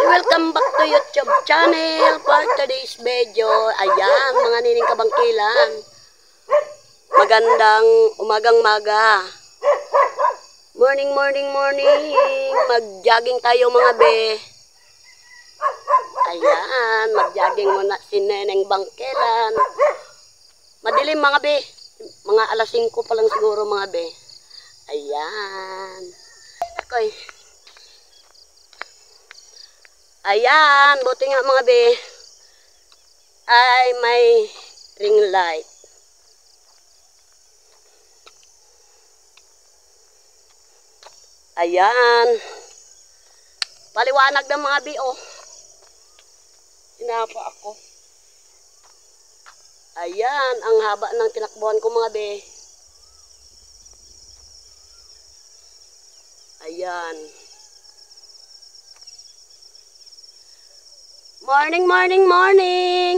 welcome back to YouTube channel for today's video. Ayan, mga nining kabangkilan. Magandang umagang-maga. Morning. Mag-jogging tayo mga be. Ayan, mag-jogging muna si Neneng Bangkilan. Madilim mga be. Mga alas 5 pa lang siguro mga be. Ayan. Akoy. Ayan, buti nga mga be. Ay may ring light. Ayan. Paliwanag ng mga be, oh. Sinapa ako. Ayan, ang haba ng tinakbuhan ko mga be. Ayan. Morning.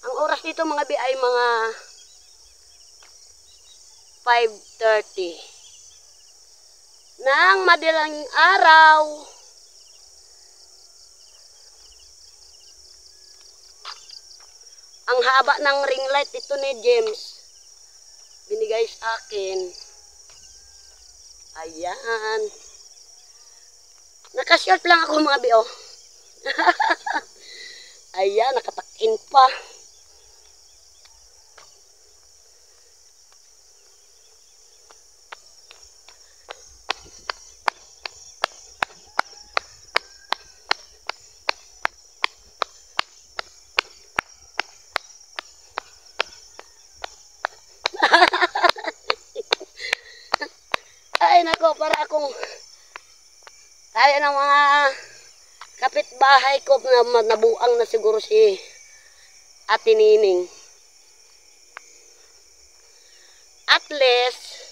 Ang oras dito mga bi ay mga 5:30. Nang madaling araw. Ang haba ng ring light ito ni James. Binigay sa akin. Ayan. Nakashort lang ako mga bi, oh. Ayan, nakatakin pa. Ay nako, para akong tayo ng mga kapitbahay ko na nabuang na siguro si Ate Nining. At least,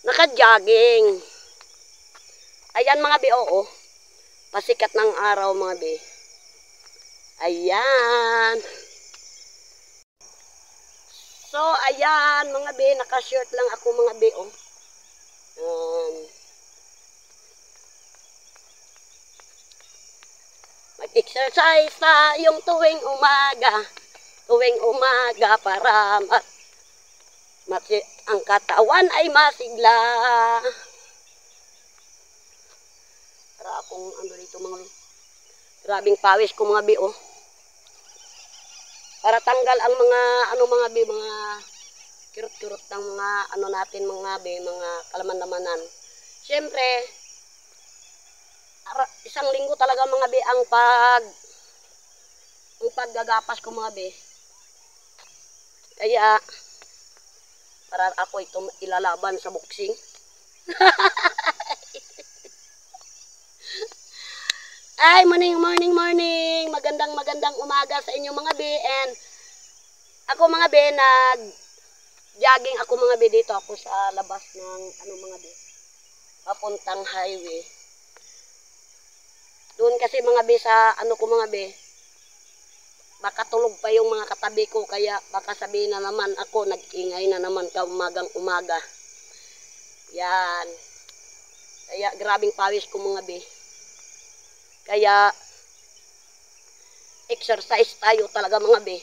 naka-jogging. Ayan mga bi, oo. Pasikat ng araw mga bi. Ayan. So, ayan mga bi, naka-shirt lang ako mga bi, oh. Mag-exercise tayong tuwing umaga para ang katawan ay masigla. Para akong dito mga grabing pawis ko mga bi, oh. Para tanggal ang mga mga bi, mga kirot-kirot ng mga natin mga bi, mga kalaman-lamanan. Siyempre, isang linggo talaga mga bi ang paggagapas ko mga bi. Kaya para ako ito ilalaban sa boxing. Ay, morning. Magandang umaga sa inyo mga bi. And ako mga bi, nag-jogging ako mga bi, dito ako sa labas ng mga bi, papuntang highway. Doon kasi mga bi sa ko mga bi, baka tulog pa yung mga katabi ko, kaya baka sabihin na naman ako nag-ingay na naman umaga. Yan. Kaya grabing pawis ko mga bi. Kaya exercise tayo talaga mga bi.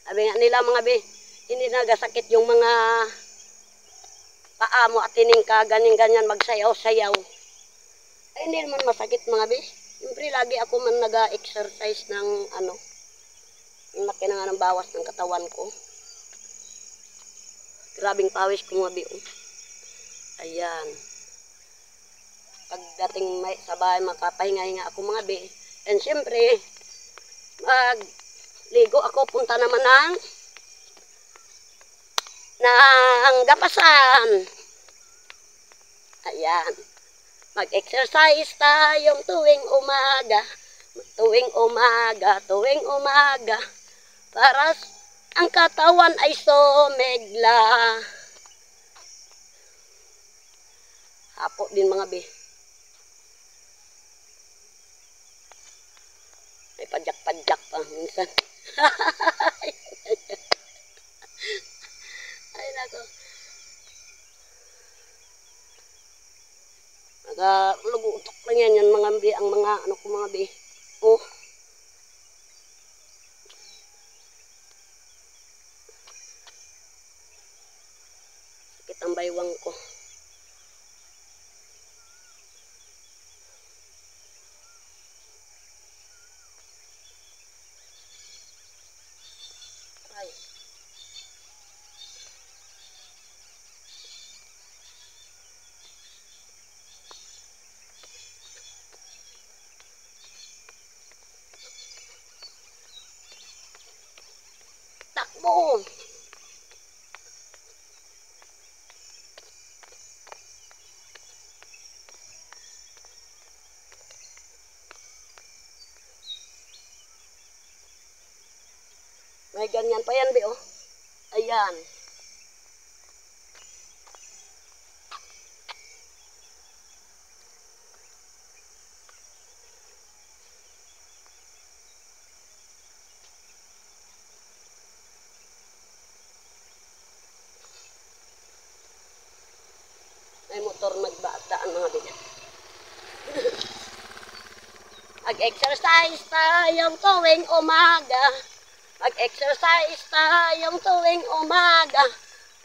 Sabi nga nila mga bi, hindi nagasakit yung mga paa mo at tining ka ganyan magsayaw-sayaw. Ay, hindi naman masakit mga bi. Siyempre lagi ako man nag-exercise ng yung laki na nga ng bawas ng katawan ko. Grabing pawis ko mga bi, oh. Ayan. Pagdating sa bahay, makapahinga-hinga ako mga bi. And siyempre, ligo ako, punta naman ng gapasan. Ayan. Mag-exercise tayong tuwing umaga. Para ang katawan ay sumigla. Hapo din mga bi. May padyak pa minsan. Ay nako. Naglugutok lang yan mga be, ang mga ano ko mga be. Oh. Sakit ang baywang ko. Ay. Takbo! May ganyan pa yan, be, oh. Ayan. May motor nagbaataan mga be. Mag-exercise tayong tuwing umaga. Mag-exercise tayong tuwing umaga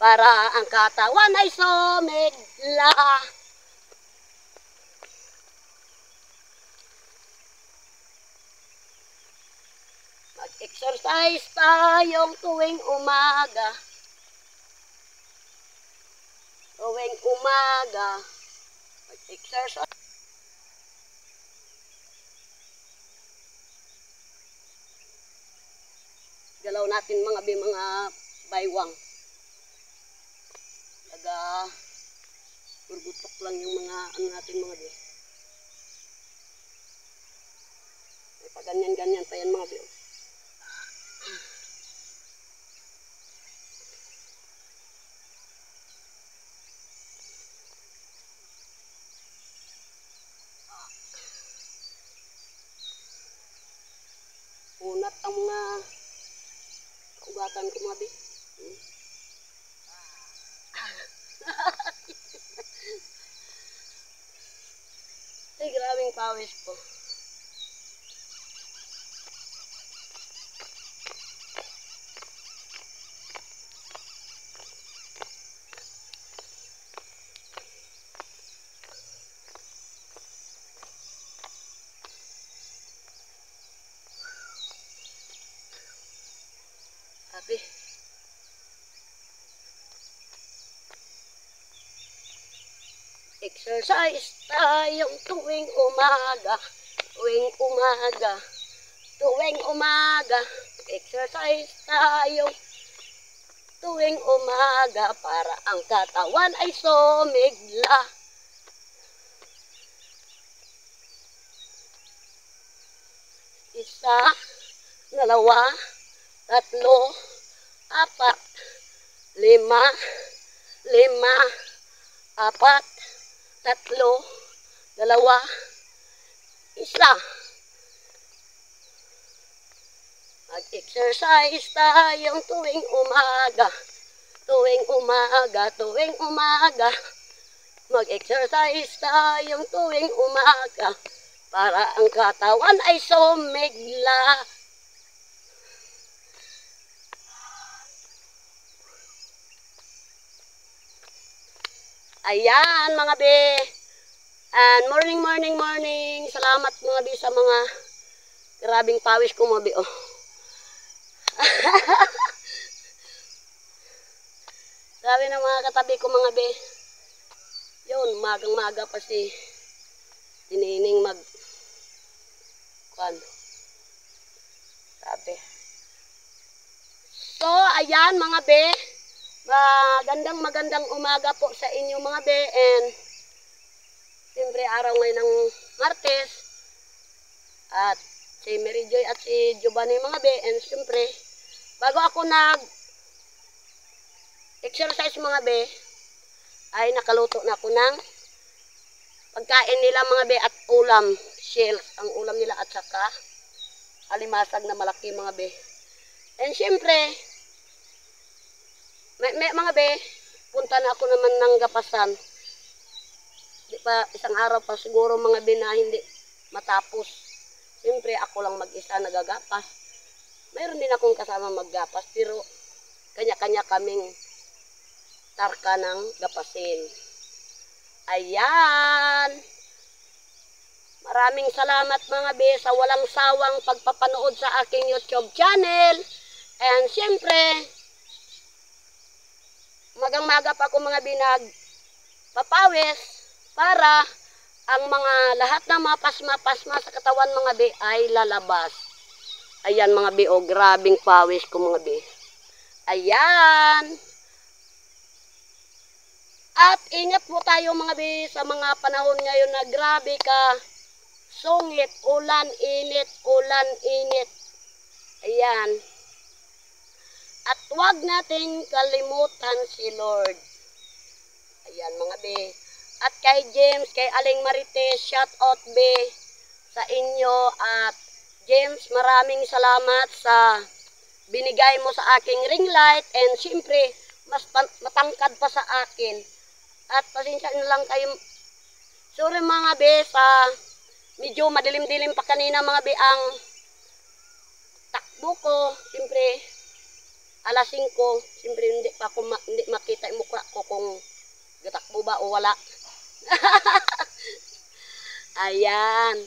para ang katawan ay sumigla. Mag-exercise tayong tuwing umaga. Tuwing umaga. Mag-exercise. Galaw natin mga baywang. Burbutok lang yung mga ano natin mga be. May pa ganyan-ganyan pa yan mga be. Unat ang mga kaugatan ko mga be. Ay, grabing pawis po. Sabi. Exercise tayong tuwing umaga. Tuwing umaga. Tuwing umaga. Exercise tayong tuwing umaga para ang katawan ay sumigla. Isa, dalawa, tatlo, apat, lima, apat, tatlo, dalawa, isa. Mag-exercise tayong tuwing umaga. Tuwing umaga, tuwing umaga. Mag-exercise tayong tuwing umaga para ang katawan ay sumigla. Ayan mga be. And morning. Salamat mga be sa mga grabing pawis ko mga be. Oh. Sabi ng mga katabi ko mga be. Yun, magang-maga pa si Tinining sabi. So, ayan mga be. Magandang umaga po sa inyo mga be. And siyempre araw ngayon ng Martes. At si Mary Joy at si Giovanni mga be. And siyempre, bago ako exercise mga be, ay nakaluto na ako ng pagkain nila mga be at ulam. Shells ang ulam nila at saka alimasag na malaki mga be. And siyempre, may mga be, punta na ako naman ng gapasan. Di pa, isang araw pa siguro mga be na hindi matapos. Siyempre, ako lang mag-isa nagagapas. Mayroon din akong kasama maggapas, pero kanya-kanya kaming tarka ng gapasin. Ayan. Maraming salamat mga be sa walang sawang pagpapanood sa aking YouTube channel. And siyempre, magang-maga pa ako mga binag papawis para ang mga lahat ng mga pasma-pasma sa katawan mga be ay lalabas. Ayan mga be, oh, grabing pawis ko mga be. Ayan. At ingat po tayo mga be sa mga panahon ngayon na grabe ka sungit, ulan, init, ulan, init. Ayan. At huwag natin kalimutan si Lord. Ayan mga be. At kay James, kay Aling Marites, shout out be sa inyo. At James, maraming salamat sa binigay mo sa aking ring light. And siyempre, mas matangkad pa sa akin. At pasensya na lang kayo. Sorry mga be sa medyo madilim-dilim pa kanina mga be ang takbo ko. Siyempre, alas 5, siyempre hindi pa ako hindi makita yung mukha ko kung gatakbo ba o wala. Ayan.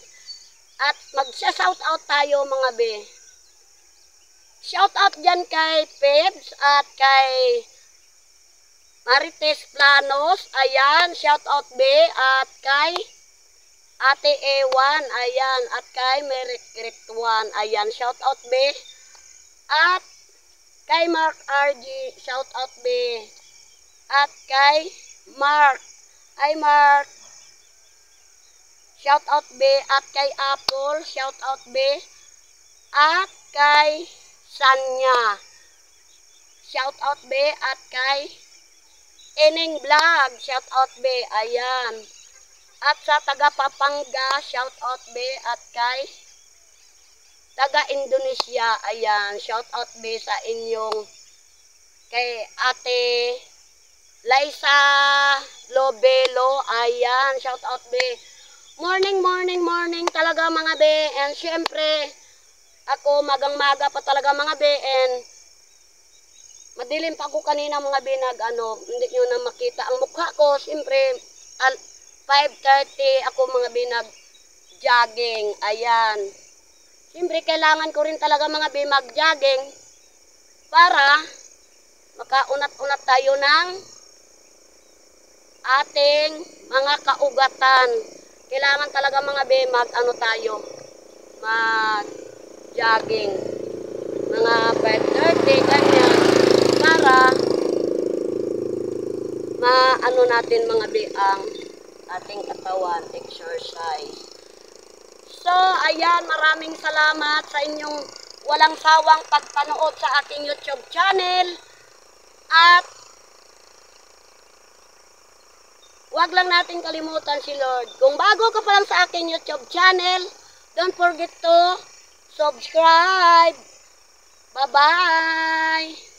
At magsha-shout out tayo mga be. Shout out dyan kay Pebs at kay Marites Planos. Ayan, shout out be. At kay Ate Ewan. Ayan. At kay Merit 1. Ayan, shout out be. At kay Mark RG, shout out be. At kay Mark, ay Mark, shout out be. At kay Apple, shout out be. At kay Sanya, shout out be. At kay Ining Vlog, shout out be. Ayan. At sa taga Papanga, shout out be. At kay taga Indonesia, ayan, shout out be sa inyong kay Ate Liza Lobelo, ayan, shout out be. Morning, morning, morning talaga mga be. And syempre, ako magang-maga pa talaga mga be. And madilim pa ako kanina mga be, hindi nyo na makita ang mukha ko. Syempre, 5:30 ako mga be nag-jogging, ayan. Siyempre, kailangan ko rin talaga mga be mag-jogging para makaunat-unat tayo ng ating mga kaugatan. Kailangan talaga mga be mag-jogging. Mga 5:30, ganyan. Para natin mga be ang ating katawan, exercise. So, ayan, maraming salamat sa inyong walang sawang pagpanood sa aking YouTube channel. At huwag lang natin kalimutan si Lord. Kung bago ka pa lang sa aking YouTube channel, don't forget to subscribe. Bye-bye!